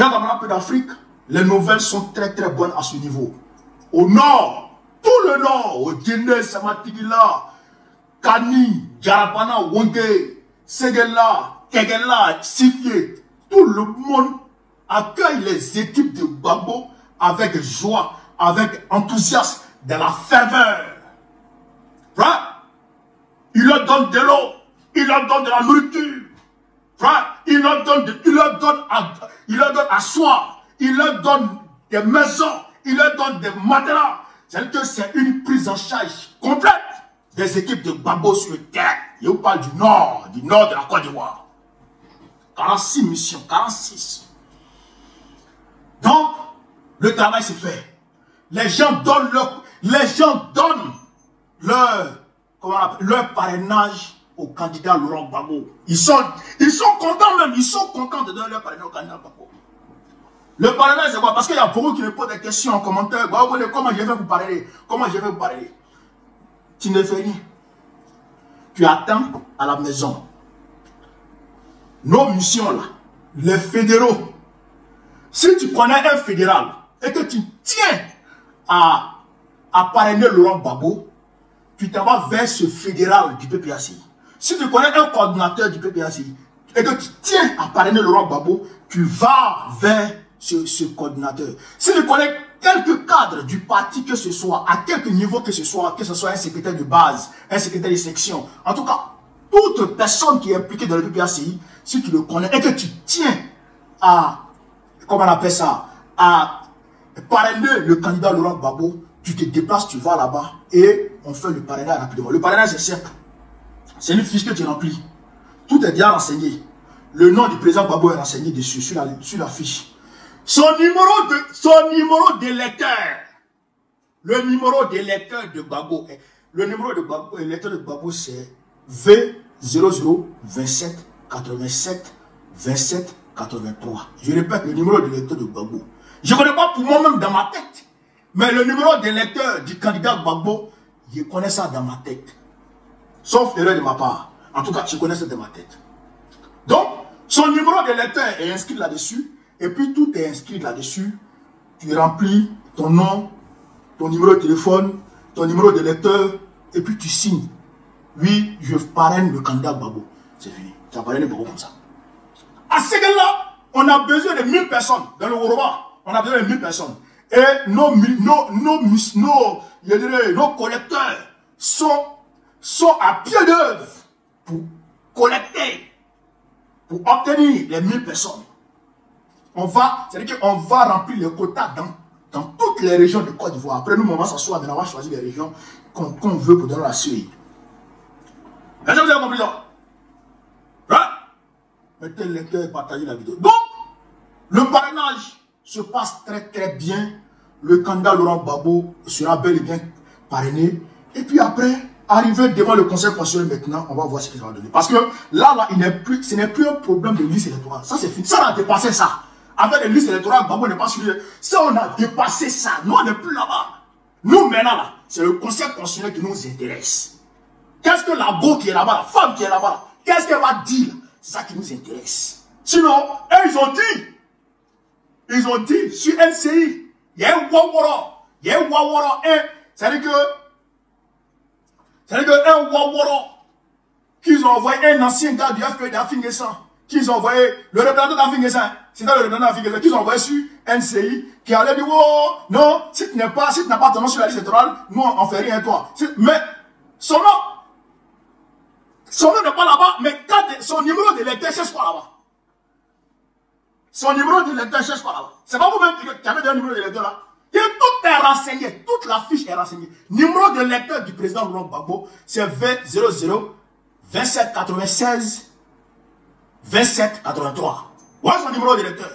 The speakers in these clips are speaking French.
Chers camarades un peu d'Afrique, les nouvelles sont très très bonnes à ce niveau. Au nord, tout le nord, au Guinée, Samatigila, Kani, Djarabana, Wonge, Segela, Kegela, Sifie, tout le monde accueille les équipes de Gbagbo avec joie, avec enthousiasme, de la ferveur. Frère, il leur donne de l'eau, il leur donne de la nourriture. Frère, il leur donne à soir, il leur donne des maisons, il leur donne des matelas. C'est-à-dire que c'est une prise en charge complète des équipes de Gbagbo sur le terrain. Je vous parle du nord de la Côte d'Ivoire. 46 missions, 46. Donc, le travail s'est fait. Les gens donnent leur parrainage au candidat Laurent Gbagbo. Ils sont contents même, ils sont contents de donner leur parrainage au candidat Gbagbo. Le parrainage, c'est quoi? Parce qu'il y a beaucoup qui me posent des questions en commentaire. Comment je vais vous parrainer? Comment je vais vous parrainer? Tu ne fais rien. Tu attends à la maison. Nos missions là, les fédéraux. Si tu connais un fédéral et que tu tiens à parrainer Laurent Gbagbo, tu t'en vas vers ce fédéral du PPACI. Si tu connais un coordinateur du PPACI et que tu tiens à parrainer Laurent Gbagbo, tu vas vers ce coordinateur. Si tu connais quelques cadres du parti que ce soit, à quelque niveau que ce soit un secrétaire de base, un secrétaire de section, en tout cas, toute personne qui est impliquée dans le PPACI, si tu le connais et que tu tiens à, comment on appelle ça, à parrainer le candidat Laurent Gbagbo, tu te déplaces, tu vas là-bas et on fait le parrainage rapidement. Le parrainage est simple. C'est une fiche que tu remplis. Tout est bien renseigné. Le nom du président Gbagbo est renseigné dessus, sur la fiche. Son numéro d'électeur. Le numéro d'électeur de Gbagbo. Le numéro de l'électeur de Gbagbo, c'est V00 27 87 27 83. Je répète, le numéro d'électeur de Gbagbo. Je ne connais pas pour moi-même dans ma tête. Mais le numéro d'électeur du candidat Gbagbo, je connais ça dans ma tête. Sauf erreur de ma part. En tout cas, je connais ça dans ma tête. Donc, son numéro d'électeur est inscrit là-dessus. Et puis, tout est inscrit là-dessus. Tu remplis ton nom, ton numéro de téléphone, ton numéro d'électeur. Et puis, tu signes. Oui, je parraine le candidat Gbagbo. C'est fini. Tu as parrainé Gbagbo comme ça. À ce là, on a besoin de 1000 personnes. Dans le Woroba, on a besoin de 1000 personnes. Et nos collecteurs sont à pied d'œuvre pour collecter, pour obtenir les 1000 personnes. C'est-à-dire qu'on va remplir les quotas dans toutes les régions de Côte d'Ivoire. Après, nous, on va s'asseoir, on va choisir les régions qu'on veut pour donner la suite. Est-ce que vous avez compris ça? Hein? Mettez le cœur et partagez la vidéo. Donc, le parrainage se passe très très bien. Le candidat Laurent Gbagbo sera bel et bien parrainé. Et puis après, arrivé devant le conseil constitutionnel maintenant, on va voir ce qu'il va donner. Parce que là, ce n'est plus un problème de liste électorale. Ça, c'est fini. Ça, on a dépassé ça. Avec les listes électorales, Gbagbo n'est pas suivi. Ça, on a dépassé ça. Nous, on n'est plus là-bas. Nous, maintenant, là, c'est le conseil constitutionnel qui nous intéresse. Qu'est-ce que la go qui est là-bas, la femme qui est là-bas, qu'est-ce qu'elle va dire? C'est ça qui nous intéresse. Sinon, eux, ils ont dit, sur NCI, il y a un Waworo, c'est-à-dire que un Waworo, qu'ils ont envoyé un ancien gars du FPD d'Afingesan, qu'ils ont envoyé, le représentant d'Afingesan, c'est ça le représentant d'Afingesan, qu'ils ont envoyé sur NCI, qui allait dire, oh, non, si tu n'as pas ton nom sur la liste électorale, nous, on fait rien, toi. Mais, son nom n'est pas là-bas, mais quand son numéro d'électeur cherche quoi là-bas? Son numéro d'électeur cherche quoi là-bas? C'est pas vous-même qui avez un numéro d'électeur là? Et tout est renseigné, toute la fiche est renseignée. Numéro d'électeur du président Laurent Gbagbo, c'est V00 27 96 27 83. Voilà son numéro d'électeur.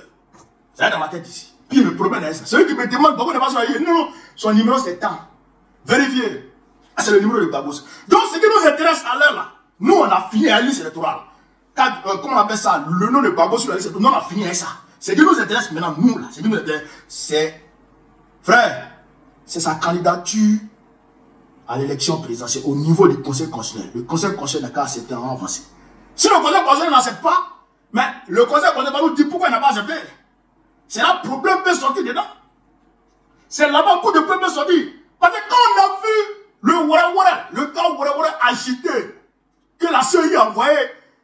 C'est dans ma tête ici. Puis le problème est ça. Celui qui me demande Gbagbo n'est pas sur la ligne. Non, son numéro c'est tant. Vérifiez. Ah, c'est le numéro de Gbagbo. Donc ce qui nous intéresse à l'heure là, nous on a fini la liste électorale. Comment on appelle ça? Le nom de Gbagbo sur la liste électorale, nous on a fini avec ça. Ce qui nous intéresse maintenant, nous là, ce qui nous intéresse, c'est, frère, c'est sa candidature à l'élection présidentielle au niveau du conseil constitutionnel. Le conseil constitutionnel n'a qu'à accepter en avancé. Si le conseil constitutionnel n'accepte pas, mais le conseil constitutionnel va nous dire pourquoi il n'a pas accepté. c'est là que le problème peut sortir dedans. C'est là-bas que le problème peut sortir. Parce que quand on a vu le cas Ouara agité, que la sœur y a envoyé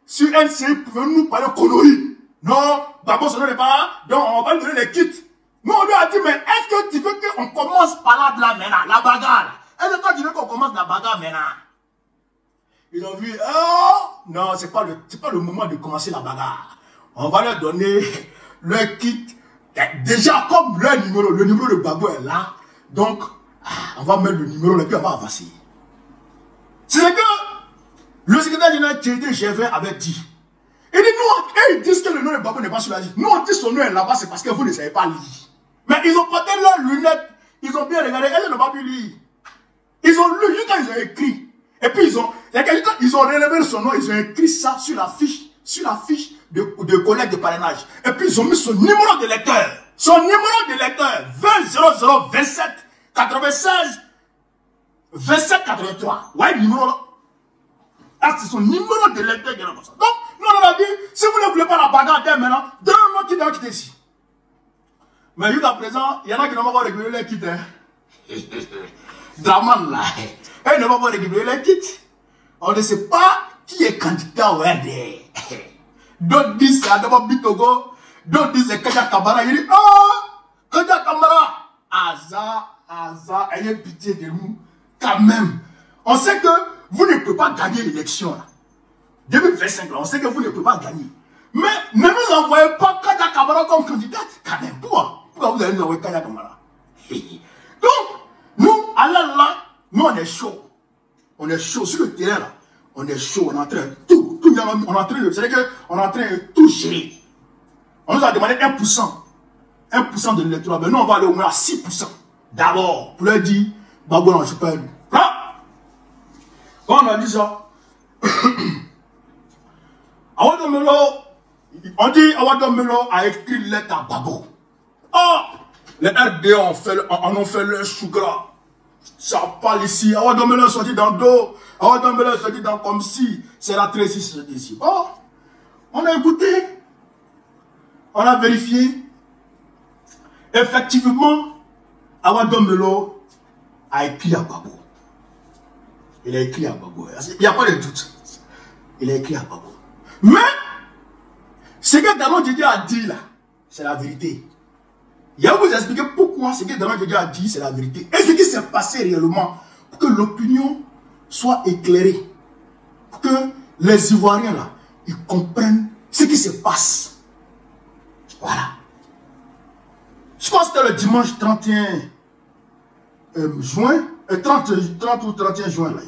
sur NCI pour nous parler de conneries. Non, Babo se donne pas, donc on va lui donner les kits. Nous, on lui a dit, mais est-ce que tu veux qu'on commence par là maintenant, la bagarre? Est-ce que tu veux qu'on commence la bagarre maintenant? Ils ont vu, oh, non, c'est pas le moment de commencer la bagarre. On va leur donner leur kit. Déjà, comme le numéro de Babo est là, donc, on va mettre le numéro et puis on va avancer. C'est que le secrétaire général qui était GV avait dit. Il dit, nous, ils disent que le nom de Babo n'est pas sur la liste. Nous, on dit son nom est là-bas, c'est parce que vous ne savez pas lire. Mais ils ont porté leurs lunettes, ils ont bien regardé, elles n'ont pas pu lire. Ils ont lu, quand ils ont écrit. Et puis ils ont relevé son nom, ils ont écrit ça sur la fiche de collecte de parrainage. Et puis ils ont mis son numéro de lecteur. Son numéro de lecteur, 20 00 27 96 27 83. Ouais, le numéro là. Ah, c'est son numéro de lecteur qui est là comme ça. Donc, nous on a dit, si vous ne voulez pas la bagarre dès maintenant, donnez-moi qui doit quitter ici. Mais jusqu'à présent, il y en a qui n'ont pas réguler les kits. Draman là. Ils n'ont pas réguler les kits. On ne sait pas qui est candidat au RD. D'autres disent c'est Adama Bitogo. D'autres disent c'est Kaja Kamara. Il dit, oh, Kaja Kamara. Aza, ayez pitié de nous. Quand même. On sait que vous ne pouvez pas gagner l'élection. 2025, là, on sait que vous ne pouvez pas gagner. Mais ne nous envoyez pas Kaja Kamara comme candidate. Quand même. Pourquoi vous allez nous envoyer Kaja Kamara? Donc, nous, à là, nous, on est chaud. On est chaud sur le terrain, là. On est chaud, on est en train de tout. On est en train de, c'est-à-dire qu'on est en train de tout gérer. On nous a demandé 1%. 1% de l'électorat. Mais nous, on va aller au moins à 6%. D'abord, pour leur dire, Babo, non, je peux. Là, quand on a dit ça, Awadomelo, on dit Awadomelo a écrit une lettre à Babo. Oh, les RD en ont fait le chou gras. Ça parle ici. Awadomelo est sorti dans le dos. Awadomelo est sorti dans comme si c'est la 13 ici. Oh, on a écouté. On a vérifié. Effectivement, Awadomelo a écrit à Babo. Il a écrit à Babo. Il n'y a pas de doute. Il a écrit à Babo. Mais, ce que Daron Djidja a dit là, c'est la vérité. Il va vous expliquer pourquoi ce que Daron Djidja a dit, c'est la vérité. Et ce qui s'est passé réellement, pour que l'opinion soit éclairée. Pour que les Ivoiriens là, ils comprennent ce qui se passe. Voilà. Je crois que c'était le dimanche 31 juin, 30 ou 31 juin là.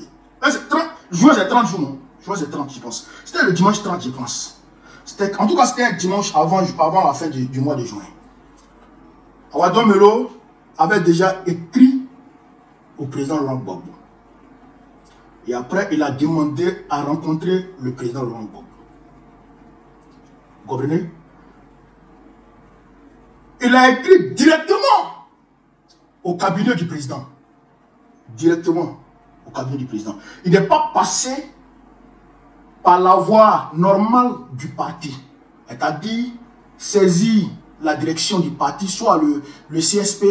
Juin c'est 30 jours, non? Juin c'est 30, je pense. C'était le dimanche 30, je pense. En tout cas, c'était un dimanche avant la fin du mois de juin. Awadomelo avait déjà écrit au président Laurent Gbagbo. Et après, il a demandé à rencontrer le président Laurent Gbagbo. Vous comprenez? Il a écrit directement au cabinet du président. Directement au cabinet du président. Il n'est pas passé par la voie normale du parti. C'est-à-dire saisir la direction du parti, soit le CSP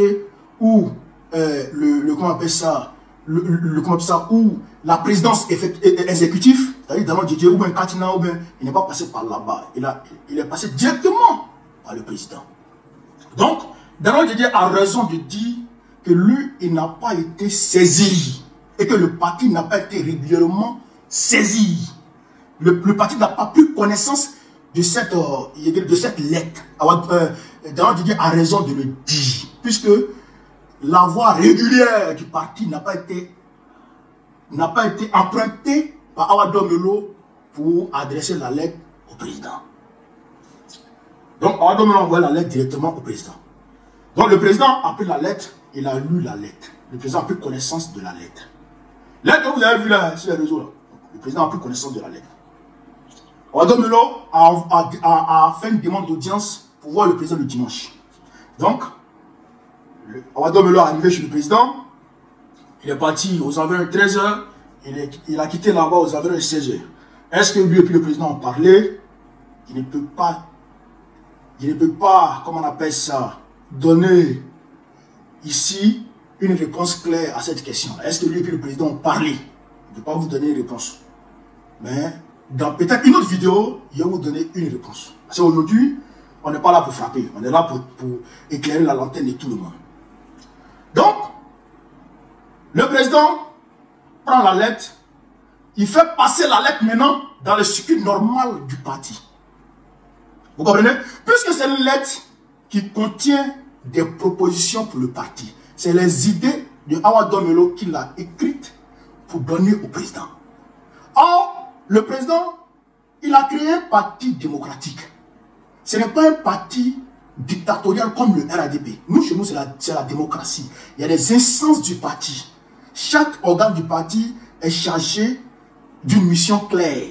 ou comment on appelle ça, ou la présidence exécutive, c'est-à-dire Daron Djidja ou bien Katina, ou bien, il n'est pas passé par là-bas. Il est passé directement par le président. Donc, Daron Djidja a raison de dire que lui, il n'a pas été saisi et que le parti n'a pas été régulièrement saisi. Le parti n'a pas pris connaissance de cette lettre. Daron Djidja a raison de le dire, puisque la voie régulière du parti n'a pas été empruntée par Awadomelo pour adresser la lettre au président. Donc Awadomelo envoie la lettre directement au président. Donc le président a pris la lettre, il a lu la lettre. Le président a pris connaissance de la lettre. Lettre que vous avez vue là sur les réseaux, là. Le président a pris connaissance de la lettre. Awadomelo a fait une demande d'audience pour voir le président le dimanche. Donc, Awadomelo est arrivé chez le président. Il est parti aux environs de 13 h. Il a quitté là-bas aux environs de 16 h. Est-ce que lui et puis le président ont parlé? Il ne peut pas je ne peux pas, comment on appelle ça, donner ici une réponse claire à cette question. Est-ce que lui et le président ont parlé? Je ne peux pas vous donner une réponse. Mais dans peut-être une autre vidéo, je vais vous donner une réponse. Parce qu'aujourd'hui, on n'est pas là pour frapper. On est là pour éclairer la lanterne de tout le monde. Donc, le président prend la lettre. Il fait passer la lettre maintenant dans le circuit normal du parti. Vous comprenez? Puisque c'est une lettre qui contient des propositions pour le parti. C'est les idées de Awa Domelo qu'il a écrites pour donner au président. Or, le président, il a créé un parti démocratique. Ce n'est pas un parti dictatorial comme le RADP. Nous, chez nous, c'est la démocratie. Il y a des instances du parti. Chaque organe du parti est chargé d'une mission claire,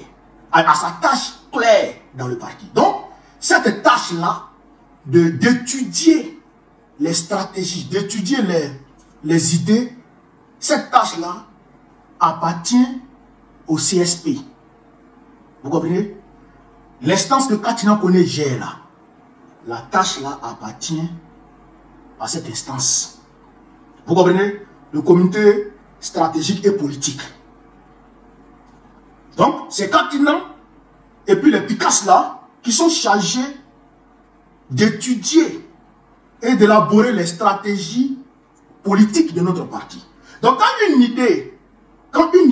à sa tâche claire dans le parti. Donc, cette tâche-là, d'étudier les stratégies, d'étudier les idées, cette tâche-là appartient au CSP. Vous comprenez? L'instance que Katina connaît gère là. La tâche-là appartient à cette instance. Vous comprenez? Le comité stratégique et politique. Donc, c'est Katina et puis les Picasso là qui sont chargés d'étudier et d'élaborer les stratégies politiques de notre parti. Donc, quand une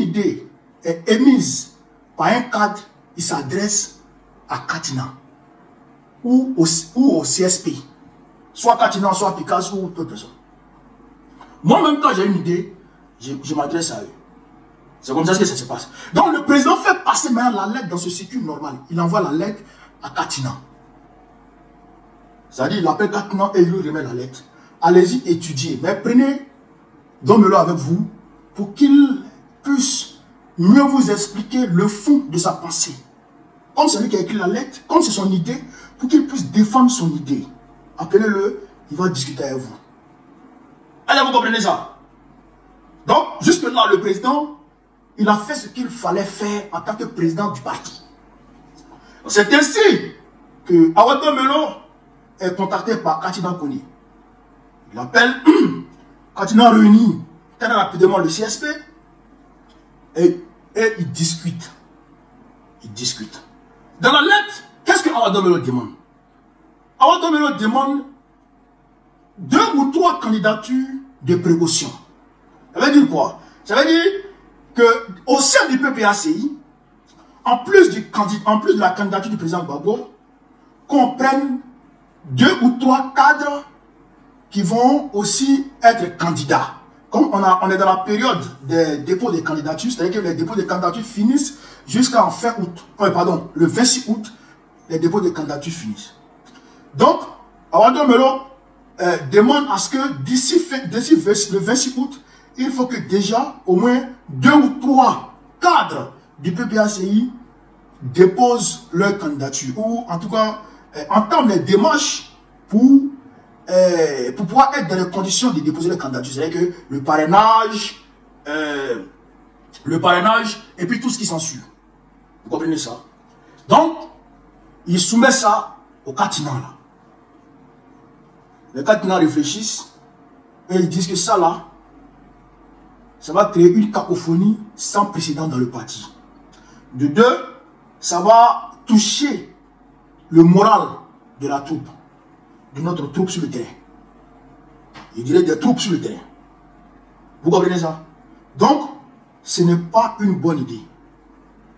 idée est émise par un cadre, il s'adresse à Katina ou au CSP, soit Katina, soit Picasso ou toute personne. Moi-même, quand j'ai une idée, je m'adresse à eux. C'est comme ça que ça se passe. Donc, le président fait passer maintenant la lettre dans ce circuit normal. Il envoie la lettre à Katina. C'est-à-dire, il appelle Katina et il lui remet la lettre. Allez-y étudier, mais prenez Domelo avec vous pour qu'il puisse mieux vous expliquer le fond de sa pensée. Comme c'est lui qui a écrit la lettre, comme c'est son idée, pour qu'il puisse défendre son idée. Appelez-le, il va discuter avec vous. Allez, vous comprenez ça? Donc, jusque-là, le président, il a fait ce qu'il fallait faire en tant que président du parti. C'est ainsi que Awa Domelo est contacté par Katina Koni. Il appelle Katina réunit très rapidement le CSP et il discute. Il discute. Dans la lettre, qu'est-ce que Awa Domelo demande? Awa Domelo demande 2 ou 3 candidatures de précaution. Ça veut dire quoi? Ça veut dire qu'au sein du PPACI, en plus de la candidature du président Gbagbo, qu'on prenne 2 ou 3 cadres qui vont aussi être candidats. Comme on est dans la période des dépôts de candidatures, c'est-à-dire que les dépôts de candidatures finissent jusqu'en fin août. Le 26 août, les dépôts de candidatures finissent. Donc, Awa Domelo demande à ce que d'ici le 26 août, il faut que déjà au moins 2 ou 3 cadres du PPACI déposent leur candidature ou en tout cas entament les démarches pour pouvoir être dans les conditions de déposer les candidatures. C'est-à-dire que le parrainage et puis tout ce qui s'ensuit. Vous comprenez ça? Donc, il soumet ça au Katina là. Les Katina réfléchissent et ils disent que ça là, ça va créer une cacophonie sans précédent dans le parti. De 2, ça va toucher le moral de la troupe, de notre troupe sur le terrain. Je dirais des troupes sur le terrain. Vous comprenez ça? Donc, ce n'est pas une bonne idée.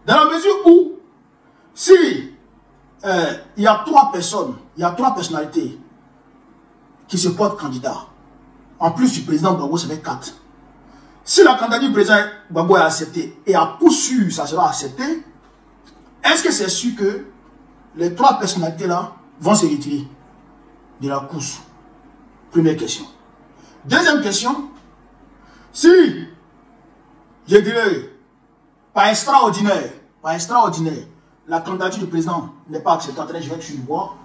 Dans la mesure où, si il y a 3 personnes, il y a 3 personnalités qui se portent candidats, en plus du président Gbagbo, ça fait 4. Si la candidature du président Gbagbo est acceptée et à coup sûr ça sera accepté, est-ce que c'est sûr que les 3 personnalités là vont se retirer de la course? Première question. Deuxième question, si, je dirais, par extraordinaire, la candidature du président n'est pas acceptée, je vais te voir.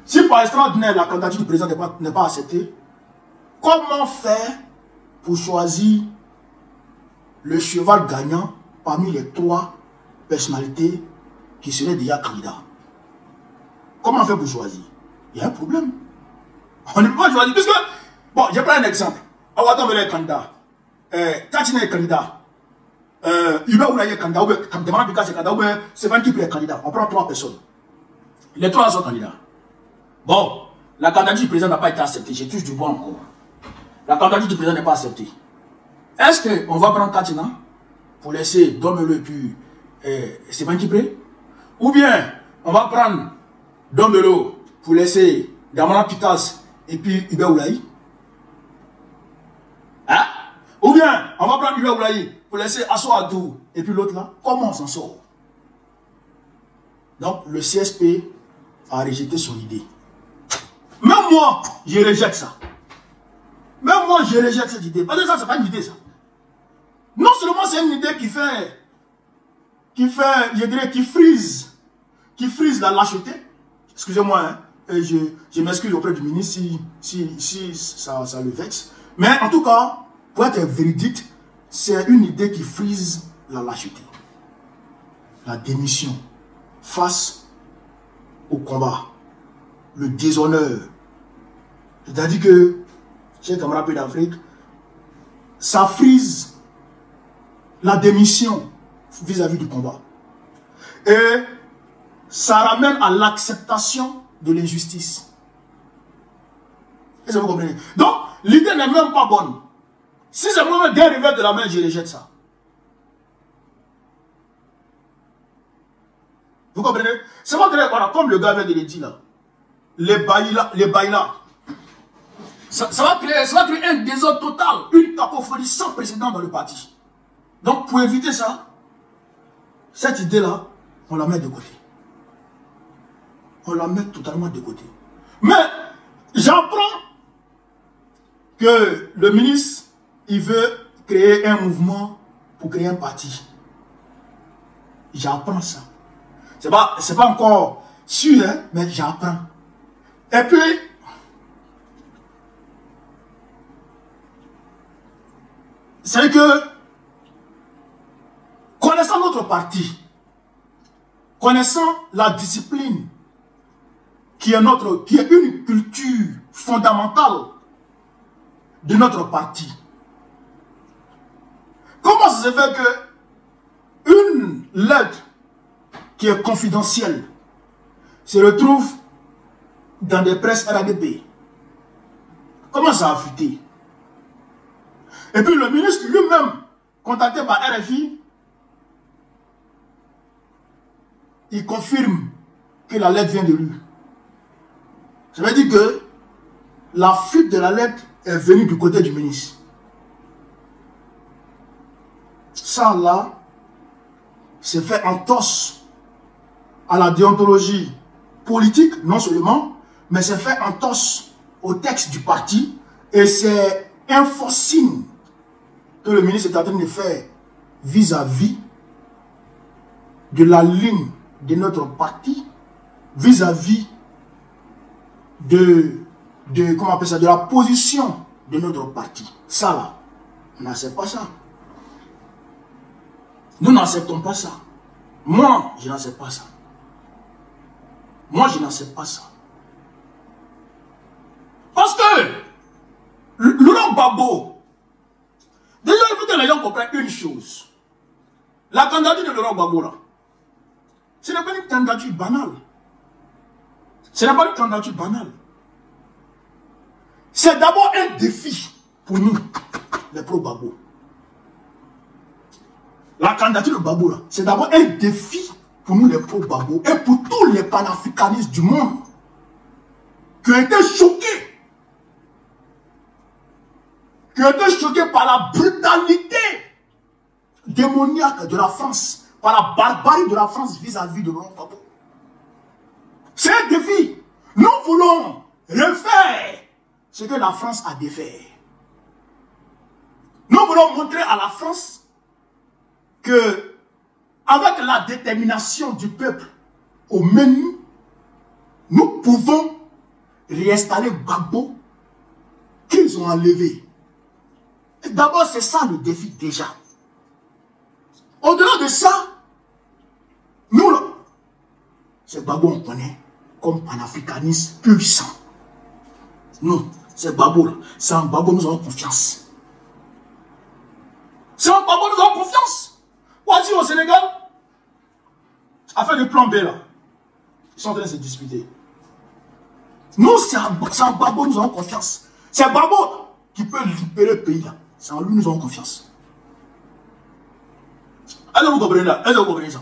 Si par extraordinaire, la candidature du président n'est pas acceptée, comment faire pour choisir le cheval gagnant parmi les 3 personnalités qui seraient déjà candidats? Comment faire pour choisir? il y a un problème. On ne peut pas choisir. Puisque, bon, je prends un exemple. Awadon est candidat. Katina est candidat. Iba Oulaye est candidat. Comme demande Bika c'est candidat. Ou bien Sévan Kipre est candidat. On prend 3 personnes. Les 3 sont candidats. Bon, la candidature du président n'a pas été acceptée. J'ai touché du bois encore. La candidature du président n'est pas acceptée. Est-ce qu'on va prendre Katina pour laisser Domelo et puis Sévan Kipre? Ou bien on va prendre Domelo pour laisser Damana Pitas et puis Iba Oulaye? Hein? Ou bien on va prendre Iba Oulaye pour laisser Asso Adou et puis l'autre là? Comment on s'en sort? Donc le CSP a rejeté son idée. Même moi, je rejette ça. Même moi, je rejette cette idée. Parce que ça, c'est pas une idée, ça. Non seulement c'est une idée qui frise la lâcheté. Excusez-moi, hein, je m'excuse auprès du ministre si ça le vexe. Mais en tout cas, pour être véridique, c'est une idée qui frise la lâcheté. La démission face au combat. Le déshonneur. C'est-à-dire que, chers camarades d'Afrique, ça frise la démission vis-à-vis du combat. Et ça ramène à l'acceptation de l'injustice. Est-ce que vous comprenez? Donc, l'idée n'est même pas bonne. Si c'est moi-même d'un revers de la main, je rejette ça. Vous comprenez? C'est pas très voilà, comme le gars vient de le dire là. Les bails là. Ça va créer un désordre total, une cacophonie sans précédent dans le parti. Donc, pour éviter ça, cette idée-là, on la met de côté. On la met totalement de côté. Mais, j'apprends que le ministre, il veut créer un mouvement pour créer un parti. J'apprends ça. C'est pas encore sûr, hein, mais j'apprends. Et puis, c'est que, connaissant notre parti, connaissant la discipline, qui est une culture fondamentale de notre parti, comment ça se fait que une lettre qui est confidentielle se retrouve dans des presses RADP? Comment ça a fuité? Et puis le ministre lui-même, contacté par RFI, il confirme que la lettre vient de lui. Ça veut dire que la fuite de la lettre est venue du côté du ministre. Ça là, c'est fait entorse à la déontologie politique, non seulement, mais c'est fait entorse au texte du parti, et c'est un faux signe que le ministre est en train de faire vis-à-vis de la ligne de notre parti, vis-à-vis comment on appelle ça, de la position de notre parti. Ça là, on n'accepte pas ça. Nous n'acceptons pas ça. Moi, je n'accepte pas ça. Moi, je n'accepte pas ça. Parce que Laurent Gbagbo, déjà, il faut que les gens comprennent une chose. La candidature de Laurent Gbagbo, là, ce n'est pas une candidature banale. Ce n'est pas une candidature banale. C'est d'abord un défi pour nous, les pro-Gbagbo. La candidature de Gbagbo, là, c'est d'abord un défi pour nous, les pro-Gbagbo, et pour tous les panafricanistes du monde qui ont été choqués. Qui ont été choqués par la brutalité démoniaque de la France, par la barbarie de la France vis-à-vis de Laurent Gbagbo. C'est un défi. Nous voulons refaire ce que la France a défait. Nous voulons montrer à la France que, avec la détermination du peuple au menu, nous pouvons réinstaller Gbagbo qu'ils ont enlevé. D'abord, c'est ça le défi déjà. Au-delà de ça, nous, c'est Gbagbo on connaît. comme panafricanistes pur sang. Nous, c'est Gbagbo là. C'est en Gbagbo nous avons confiance. C'est en Gbagbo nous avons confiance. Voici au Sénégal, afin de plan B là, ils sont en train de se disputer. Nous, c'est en Gbagbo nous avons confiance. C'est Gbagbo qui peut libérer le pays là. C'est en lui nous avons confiance. Est-ce que vous comprenez là? Est-ce que vous comprenez ça?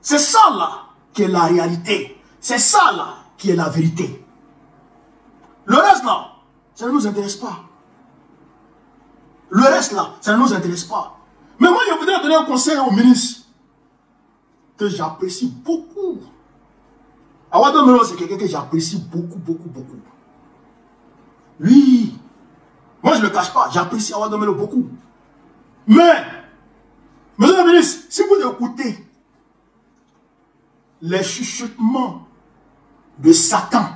C'est ça là qui est la réalité. C'est ça là qui est la vérité. Le reste là, ça ne nous intéresse pas. Le reste là, ça ne nous intéresse pas. Mais moi, je voudrais donner un conseil au ministre que j'apprécie beaucoup. Awado Melo, c'est quelqu'un que j'apprécie beaucoup. Oui. Moi, je ne le cache pas. J'apprécie Awado Melo beaucoup. Mais, monsieur le ministre, si vous écoutez les chuchotements de Satan,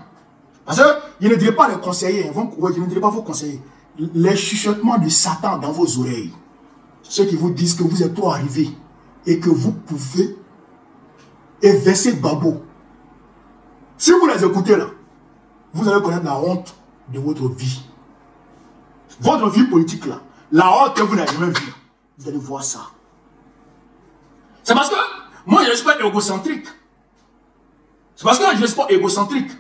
parce que je ne dirais pas les conseillers, je ne dirais pas vos conseillers, les chuchotements de Satan dans vos oreilles, ceux qui vous disent que vous êtes trop arrivés et que vous pouvez évincer Gbagbo. Si vous les écoutez là, vous allez connaître la honte de votre vie. Votre vie politique là, la honte que vous n'avez jamais vue, vous allez voir ça. C'est parce que moi je ne suis pas égocentrique. C'est parce que je ne suis pas égocentrique.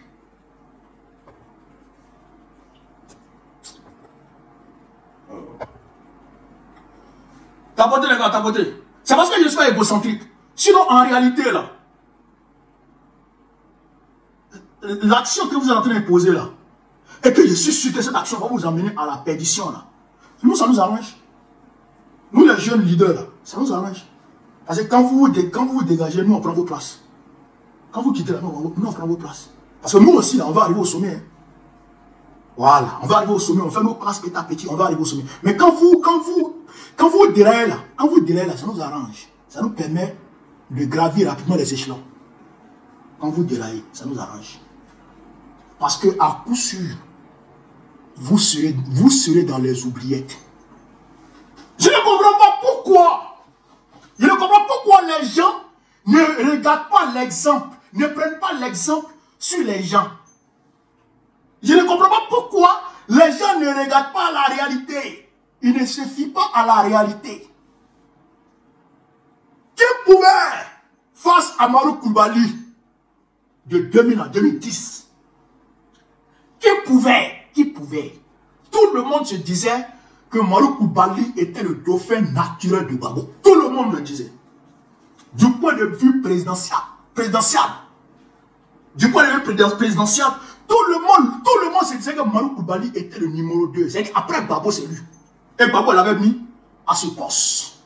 Tapotez les gars, tapotez. C'est parce que je ne suis pas égocentrique. Sinon en réalité là, l'action que vous êtes en train de poser là, et que je suis sûr que cette action va vous amener à la perdition là, nous ça nous arrange. Nous les jeunes leaders là, ça nous arrange. Parce que quand vous vous dégagez, nous on prend vos places. Quand vous quittez là, nous on prend vos places. Parce que nous aussi là, on va arriver au sommet. Hein. Voilà, on va arriver au sommet, on fait nos classes petit à petit, on va arriver au sommet. Mais quand vous déraillez là, ça nous arrange. Ça nous permet de gravir rapidement les échelons. Quand vous déraillez, ça nous arrange. Parce que à coup sûr, vous serez dans les oubliettes. Je ne comprends pas pourquoi. Je ne comprends pas pourquoi les gens ne regardent pas l'exemple, ne prennent pas l'exemple sur les gens. Je ne comprends pas pourquoi les gens ne regardent pas la réalité. Ils ne se fient pas à la réalité. Qui pouvait, face à Marou Koulibaly, de 2000 à 2010, qui pouvait, tout le monde se disait que Marou Koulibaly était le dauphin naturel de Gbagbo. Tout le monde le disait. Du point de vue présidentiel, du point de vue présidentiel, tout le monde se disait que Marou Koulibaly était le numéro 2. C'est qu'après Gbagbo, c'est lui. Et Gbagbo l'avait mis à ce poste.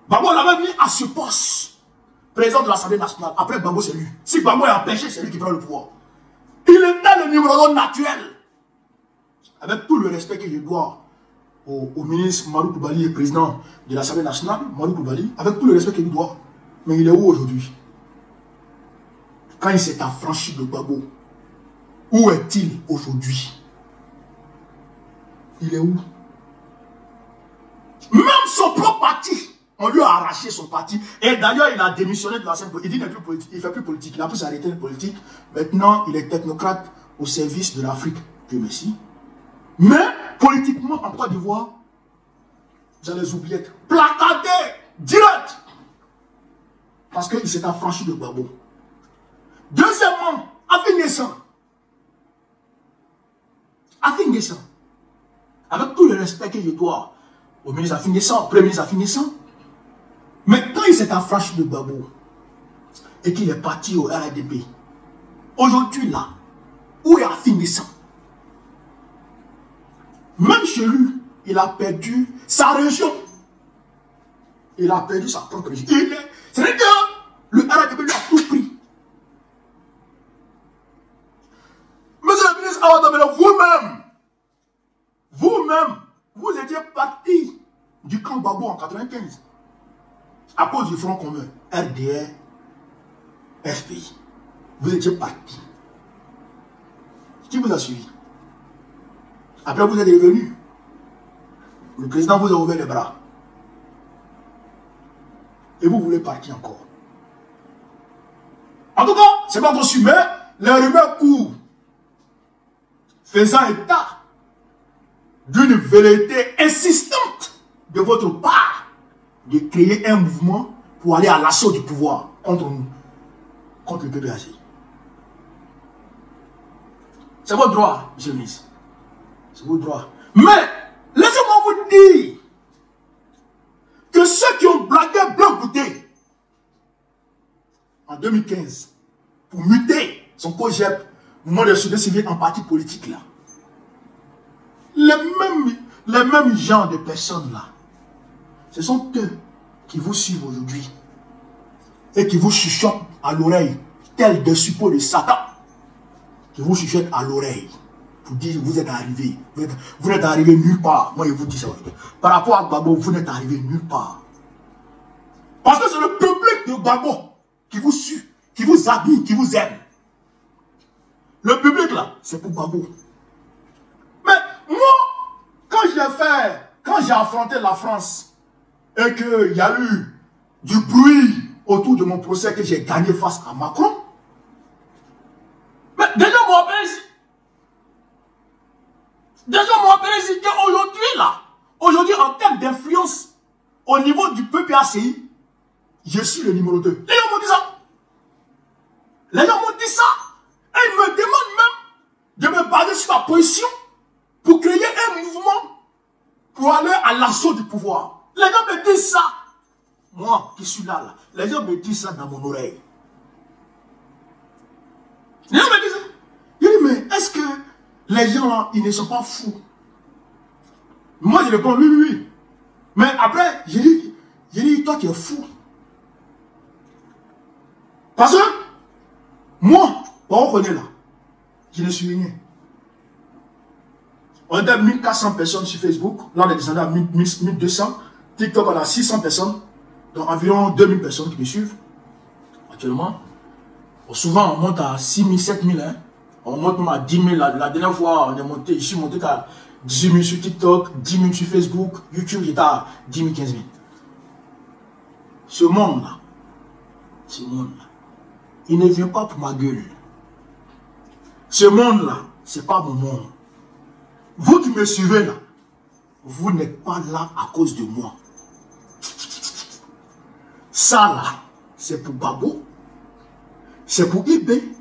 Gbagbo l'avait mis à ce poste. Président de l'Assemblée nationale. Après Gbagbo, c'est lui. Si Gbagbo est empêché, c'est lui qui prend le pouvoir. Il était le numéro 1 naturel. Avec tout le respect que je dois au ministre Marou Koulibaly, le président de l'Assemblée nationale, Marou Koulibaly, avec tout le respect qu'il lui doit. Mais il est où aujourd'hui? Quand il s'est affranchi de Gbagbo, où est-il aujourd'hui? Il est où? Même son propre parti, on lui a arraché son parti. Et d'ailleurs, il a démissionné de la scène politique. Il n'est plus politique, il ne fait plus politique. Il a pu s'arrêter de politique. Maintenant, il est technocrate au service de l'Afrique. Dieu merci. Mais, politiquement, en Côte d'Ivoire, vous allez les oubliettes. Placardé, direct. Parce qu'il s'est affranchi de Gbagbo. Deuxièmement, Afin-N'Guessan. Afin-N'Guessan. Avec tout le respect que je dois au ministre Afin-N'Guessan, au premier ministre Afin-N'Guessan. Mais quand il s'est affranchi de Gbagbo et qu'il est parti au RDP, aujourd'hui là, où est Afin-N'Guessan? Même chez lui, il a perdu sa région. Il a perdu sa propre région. C'est-à-dire que le RDP lui a tout pris. Monsieur le ministre Awado Melo, vous-même, vous étiez parti du camp Gbagbo en 1995 à cause du Front commun, RDR, FPI. Vous étiez parti. Qui vous a suivi? Après, vous êtes revenu. Le président vous a ouvert les bras. Et vous voulez partir encore. En tout cas, c'est pas reçu, mais les rumeurs courent, faisant état d'une velléité insistante de votre part de créer un mouvement pour aller à l'assaut du pouvoir contre nous, contre le PPAC. C'est votre droit, monsieur le ministre. C'est votre droit. Mais, laissez-moi vous dire que ceux qui ont blagué Blanc-Goûté en 2015 pour muter son COGEP, mouvement de société civile en parti politique là, les mêmes genres de personnes là, ce sont eux qui vous suivent aujourd'hui et qui vous chuchotent à l'oreille, tels des suppôts de Satan, qui vous chuchotent à l'oreille pour dire vous êtes arrivé, vous n'êtes arrivé nulle part. Moi je vous dis ça. Par rapport à Gbagbo, vous n'êtes arrivé nulle part. Parce que c'est le public de Gbagbo qui vous suit, qui vous habille, qui vous aime. Le public là, c'est pour Gbagbo. Mais moi, quand j'ai affronté la France et qu'il y a eu du bruit autour de mon procès que j'ai gagné face à Macron, mais déjà mon président, qu'aujourd'hui là, aujourd'hui en termes d'influence au niveau du PPACI, je suis le numéro 2. Les gens m'ont dit ça. Les gens m'ont dit ça. Et ils me demandent même de me baser sur la position pour créer un mouvement pour aller à l'assaut du pouvoir. Les gens me disent ça. Moi qui suis là, les gens me disent ça dans mon oreille. Les gens me disent ça. Je dis, mais est-ce que les gens là, ils ne sont pas fous? Moi je réponds oui, oui, oui. Mais après, j'ai dit, toi tu es fou. Parce que moi, on connaît là, je ne suis rien. On est à 1400 personnes sur Facebook, là on est descendu à 1200. TikTok on a 600 personnes, donc environ 2000 personnes qui me suivent actuellement. Souvent on monte à 6000, 7000, hein. On monte même à 10 000. La dernière fois, on est monté, je suis monté à 18 000 sur TikTok, 10 000 sur Facebook, YouTube, j'étais à 10 000, 15 000. Ce monde-là, il ne vient pas pour ma gueule. Ce monde-là, c'est pas mon monde. Vous qui me suivez là, vous n'êtes pas là à cause de moi. Ça là, c'est pour Babo, c'est pour Ibé,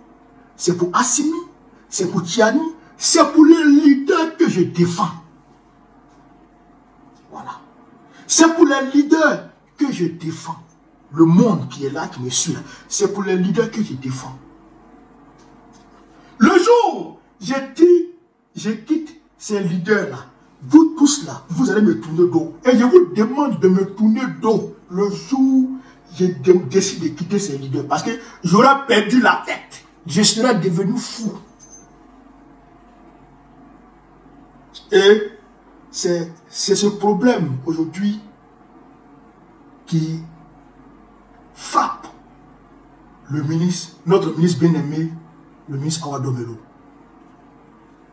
c'est pour Assimi, c'est pour Tiani, c'est pour les leaders que je défends. Voilà. C'est pour les leaders que je défends. Le monde qui est là, qui me suit là, c'est pour les leaders que je défends. Le jour, je quitte ces leaders-là, vous tous là, vous allez me tourner dos. Et je vous demande de me tourner dos le jour où je décide de quitter ces leaders. Parce que j'aurais perdu la tête. Je serais devenu fou. Et c'est ce problème aujourd'hui qui frappe le ministre, notre ministre bien-aimé, le ministre Awa Domelo.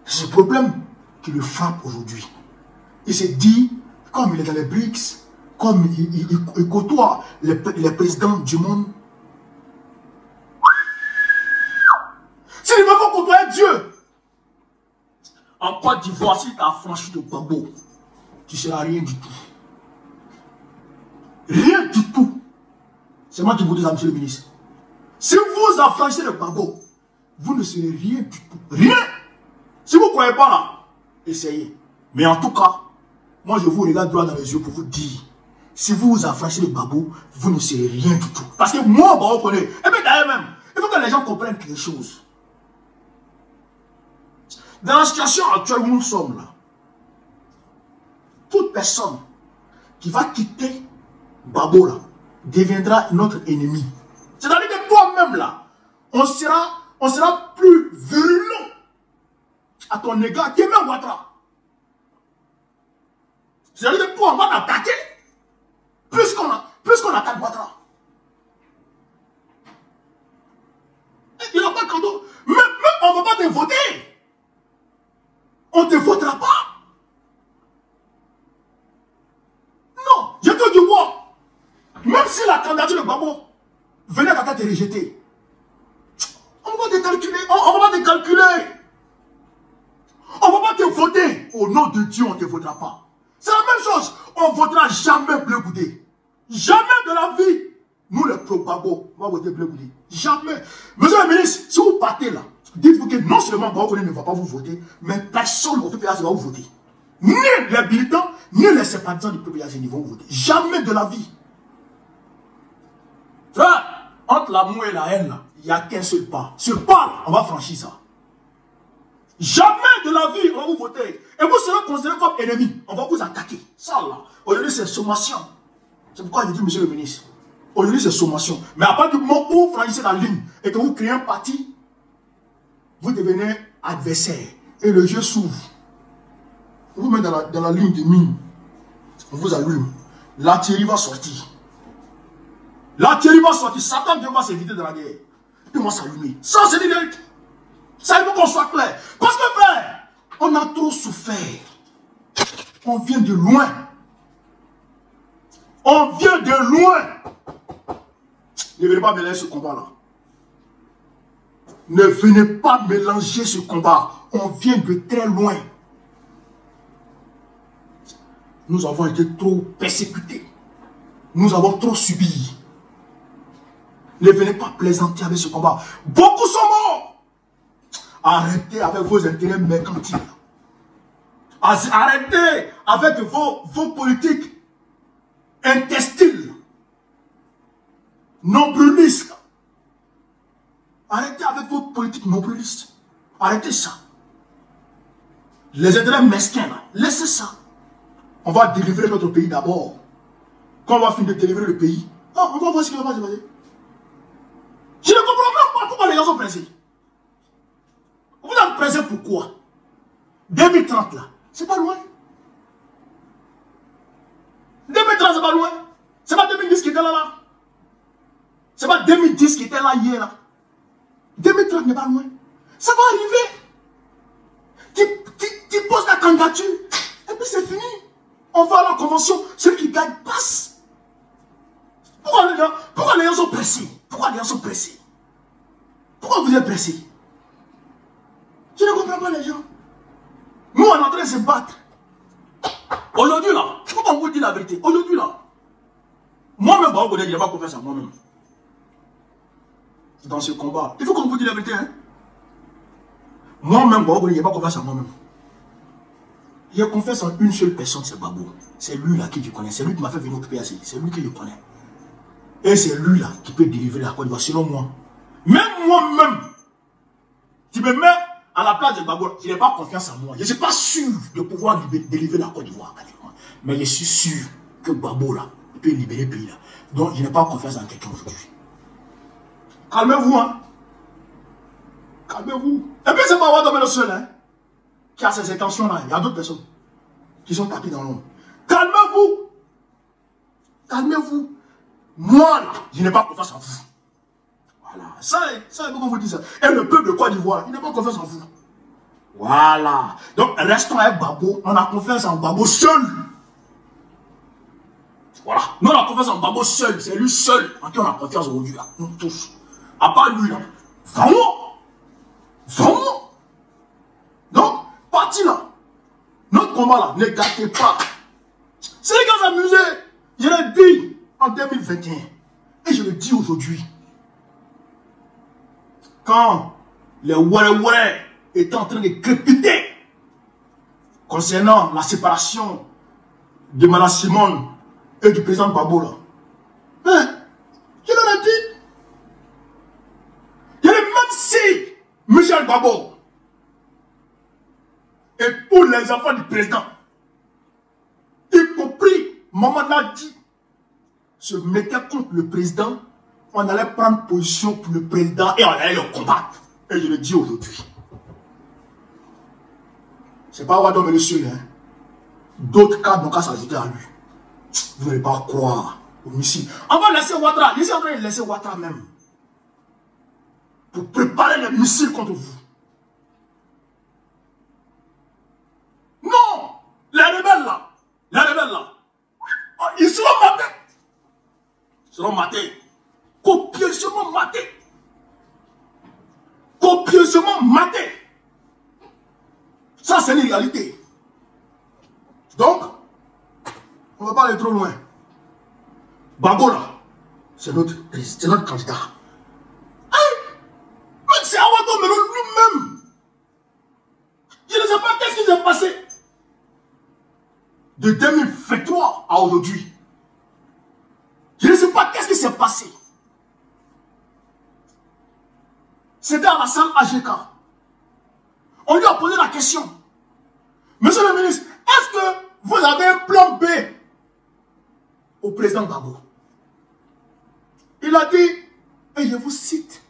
C'est ce problème qui le frappe aujourd'hui. Il s'est dit, comme il est dans les BRICS, comme il côtoie les présidents du monde, s'il me faut côtoyer Dieu, en Côte d'Ivoire, si tu as franchi le Gbagbo, tu ne seras rien du tout. Rien du tout. C'est moi qui vous dis ça, monsieur le ministre. Si vous affranchissez le Gbagbo, vous ne serez rien du tout. Rien. Si vous ne croyez pas là, essayez. Mais en tout cas, moi je vous regarde droit dans les yeux pour vous dire, si vous vous affranchissez le Gbagbo, vous ne serez rien du tout. Parce que moi, on connaît. Et puis d'ailleurs même, il faut que les gens comprennent quelque chose. Dans la situation actuelle où nous sommes là, toute personne qui va quitter Gbagbo là, deviendra notre ennemi. C'est-à-dire que toi-même là, on sera plus virulent à ton égard qu'Aimé Ouattara. C'est-à-dire que toi, on va t'attaquer plus qu'on attaque Ouattara. Il n'a pas de cadeau. Même on ne va pas te voter. On ne te votera pas. Non, je te dis moi, même si la candidature de Gbagbo venait à te rejeter, calculer. On va pas te calculer. On va pas te voter. Au nom de Dieu, on ne te votera pas. C'est la même chose. On ne votera jamais Bleu Goudé. Jamais de la vie. Nous, les pro-Gbagbo, on va voter Bleu Goudé. Jamais. Monsieur le ministre, si vous partez là, dites-vous que non seulement Gbagbo ne va pas vous voter, mais personne au PPAC va vous voter. Ni les militants, ni les sympathisants du PPAC ne vont vous voter. Jamais de la vie. Frère, entre l'amour et la haine, il n'y a qu'un seul pas. Ce pas, on va franchir ça. Jamais de la vie, on va vous voter. Et vous serez considérés comme ennemis. On va vous attaquer. Ça là. Aujourd'hui, c'est sommation. C'est pourquoi je dis, monsieur le ministre. Aujourd'hui, c'est sommation. Mais à partir du moment où vous franchissez la ligne et que vous créez un parti, vous devenez adversaire. Et le jeu s'ouvre. On vous met dans la ligne de mine. On vous allume. L'artillerie va sortir. L'artillerie va sortir. Satan devra s'éviter de la guerre. Puis on va s'allumer. Ça, c'est l'idée. Ça, il faut qu'on soit clair. Parce que, frère, on a trop souffert. On vient de loin. On vient de loin. Ne venez pas mélanger ce combat-là. Ne venez pas mélanger ce combat. On vient de très loin. Nous avons été trop persécutés. Nous avons trop subi. Ne venez pas plaisanter avec ce combat. Beaucoup sont morts. Arrêtez avec vos intérêts mercantiles. Arrêtez avec vos politiques intestines. Nombrilistes. Arrêtez avec vos politiques nombrilistes. Arrêtez ça. Les intérêts mesquins, là, laissez ça. On va délivrer notre pays d'abord. Quand on va finir de délivrer le pays, on va voir ce qui va se passer. Je ne comprends pas pourquoi les gens sont pressés. Vous êtes pressés pourquoi? 2030 là, c'est pas loin. 2030 c'est pas loin. C'est pas 2010 qui était là. C'est pas 2010 qui était là hier là. 2030 n'est pas loin. Ça va arriver. Tu poses ta candidature et puis c'est fini. On va à la convention, celui qui gagne passe. Pourquoi les gens sont pressés? Pourquoi les gens sont pressés? Pourquoi vous êtes pressés? Je ne comprends pas les gens. Nous, on est en train de se battre. Aujourd'hui, là, il faut qu'on vous dise la vérité. Aujourd'hui, là, moi-même, je n'ai pas confiance en moi-même. Dans ce combat, il faut qu'on vous dise la vérité. Hein? Moi-même, je n'ai pas confiance en moi-même. J'ai confiance en une seule personne, c'est Babou. C'est lui là qui je connais. C'est lui qui m'a fait venir au PPAC. C'est lui que je connais. Et c'est lui là qui peut délivrer la Côte d'Ivoire, selon moi. Même moi-même, tu me mets à la place de Babou, je n'ai pas confiance en moi. Je ne suis pas sûr de pouvoir délivrer la Côte d'Ivoire. Mais je suis sûr que Babou là, il peut libérer le pays là. Donc je n'ai pas confiance en quelqu'un aujourd'hui. Calmez-vous, hein. Calmez-vous. Et puis c'est pas Ouadamé le seul, hein, qui a ces intentions-là. Il y a d'autres personnes qui sont tapées dans l'ombre. Calmez-vous. Calmez-vous. Moi, là, je n'ai pas confiance en vous. Voilà. Ça, il faut qu'on vous dise ça. Et le peuple de Côte d'Ivoire, il n'a pas confiance en vous. Voilà. Donc, restons avec Babou. On a confiance en Babou seul. Voilà. Nous, on a confiance en Babou seul. C'est lui seul en qui on a confiance aujourd'hui. Nous tous. À part lui, là. Vraiment. Vraiment. Donc, parti là. Notre combat là, ne gâtez pas. C'est les gars amusés. Je l'ai dit en 2021. Et je le dis aujourd'hui. Quand les Ouare étaient en train de crépiter concernant la séparation de Mme Simone et du président Gbagbo là. Hein? Je leur ai dit. Il y a même si Michel Gbagbo et tous les enfants du président, y compris Maman Nadi, se mettaient contre le président, on allait prendre position pour le président et on allait le combattre. Et je le dis aujourd'hui. C'est pas Ouadamé le seul, hein. D'autres cas n'ont qu'à s'ajouter à lui. Vous n'allez pas croire au missile. On va laisser Ouattara. Ici, on va laisser Ouattara même. Pour préparer les missiles contre vous. Non! Les rebelles là. Les rebelles là. Ils seront matés. Ils seront matés. Copieusement matés. maté. Ça, c'est une réalité. Donc, on ne va pas aller trop loin. Gbagbo là, c'est notre candidat. C'est Awa Domelo lui-même. Je ne sais pas qu'est-ce qui s'est passé de 2023 à aujourd'hui. Je ne sais pas qu'est-ce qui s'est passé. C'était à la salle AGK. On lui a posé la question. Monsieur le ministre, est-ce que vous avez un plan B au président Gbagbo? Il a dit, et je vous cite,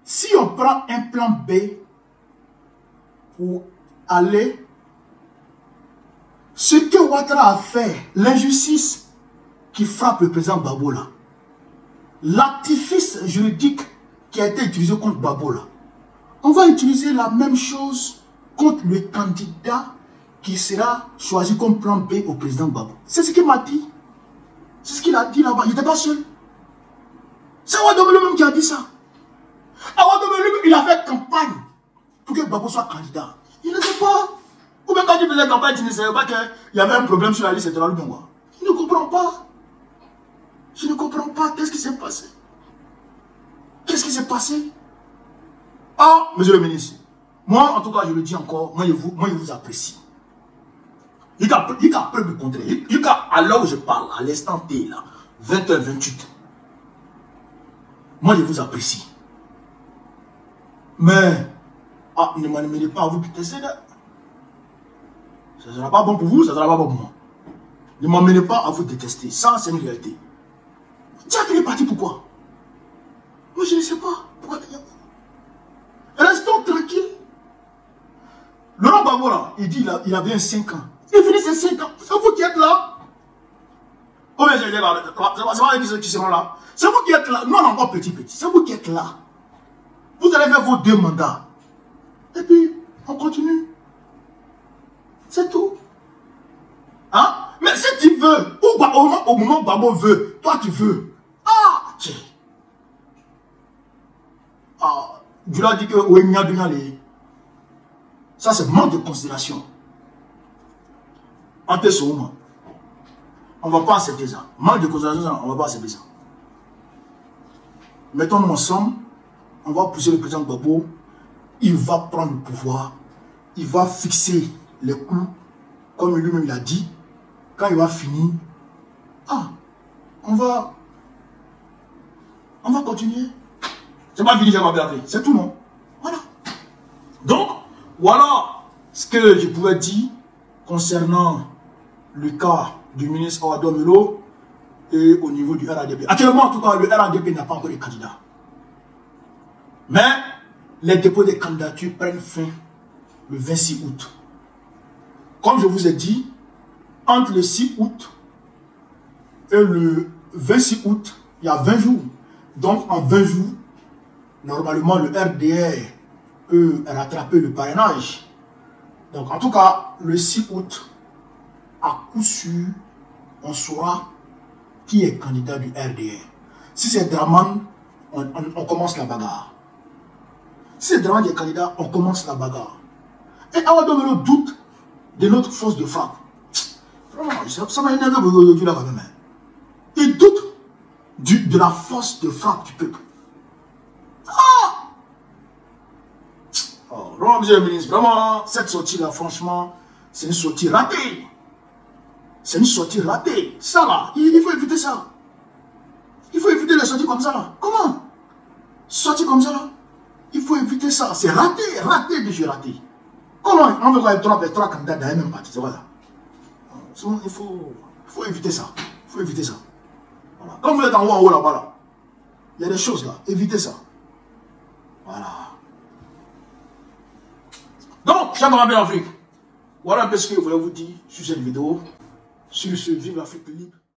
si on prend un plan B pour aller, ce que Ouattara a fait, l'injustice qui frappe le président Gbagbo là, l'artifice juridique qui a été utilisé contre Gbagbo là, on va utiliser la même chose contre le candidat qui sera choisi comme plan B au président Gbagbo. C'est ce qu'il m'a dit. C'est ce qu'il a dit là-bas. Il n'était pas seul. C'est Awa Domelo même qui a dit ça. Awa Domelo, il a fait campagne pour que Gbagbo soit candidat. Il ne sait pas. Ou même quand il faisait campagne, il ne savait pas qu'il y avait un problème sur la liste électorale. Il ne comprend pas. Je ne comprends pas. Qu'est-ce qui s'est passé? Qu'est-ce qui s'est passé? Ah, monsieur le ministre, moi, en tout cas, je le dis encore, moi, je vous apprécie. Il y a peu de contraire. Il y a à l'heure où je parle, à l'instant T, là, 20h28. Moi, je vous apprécie. Mais, ne m'amenez pas à vous détester. Ça ne sera pas bon pour vous, ça ne sera pas bon pour moi. Ne m'amenez pas à vous détester. Ça, c'est une réalité. Tiens, tu es parti pourquoi? Moi, je ne sais pas. Pourquoi? Restons tranquilles. Laurent Gbagbo, là, il dit il a bien 5 ans. Il finit ses 5 ans. C'est vous qui êtes là. Oh, mais c'est pas ceux qui seront là. C'est vous qui êtes là. Nous, on est encore petit. C'est vous qui êtes là. Vous allez faire vos 2 mandats. Et puis, on continue. C'est tout. Hein? Mais si tu veux, au moment où Gbagbo veut, toi tu veux. Ah, tiens. Ah, Dieu a dit que ça c'est manque de considération. On ne va pas accepter ça. Manque de considération, on ne va pas accepter ça. Mettons-nous ensemble, on va pousser le président Gbagbo, il va prendre le pouvoir, il va fixer les coups, comme lui-même il a dit. Quand il va finir, on va continuer. C'est pas fini, c'est tout, non? Voilà. Donc, voilà ce que je pouvais dire concernant le cas du ministre Awa Domelo et au niveau du RADP. Actuellement, en tout cas, le RADP n'a pas encore de candidat. Mais les dépôts des candidatures prennent fin le 26 août. Comme je vous ai dit, entre le 6 août et le 26 août, il y a 20 jours. Donc, en 20 jours, normalement, le RDR peut rattraper le parrainage. Donc, en tout cas, le 6 août, à coup sûr, on saura qui est candidat du RDR. Si c'est Draman, on commence la bagarre. Si c'est Draman qui est candidat, on commence la bagarre. Et Awa Domelo doute de notre force de frappe. Vraiment, ça m'a énervé aujourd'hui là quand même. Il doute de la force de frappe du peuple. Oh, vraiment, monsieur le ministre, vraiment, cette sortie-là, franchement, c'est une sortie ratée. C'est une sortie ratée. Ça là, il faut éviter ça. Il faut éviter les sorties comme ça là. Comment? Sorties comme ça là. Il faut éviter ça. C'est raté, raté de jeu raté. Comment on veut voir trois candidats dans la même partie? C'est voilà. Il faut éviter ça. Il faut éviter ça. Voilà. Comme vous êtes en haut là-bas là, il y a des choses là. Évitez ça. Voilà. Donc, chers camarades d'Afrique, voilà un peu ce que je voulais vous dire sur cette vidéo. Sur ce, vive l'Afrique libre.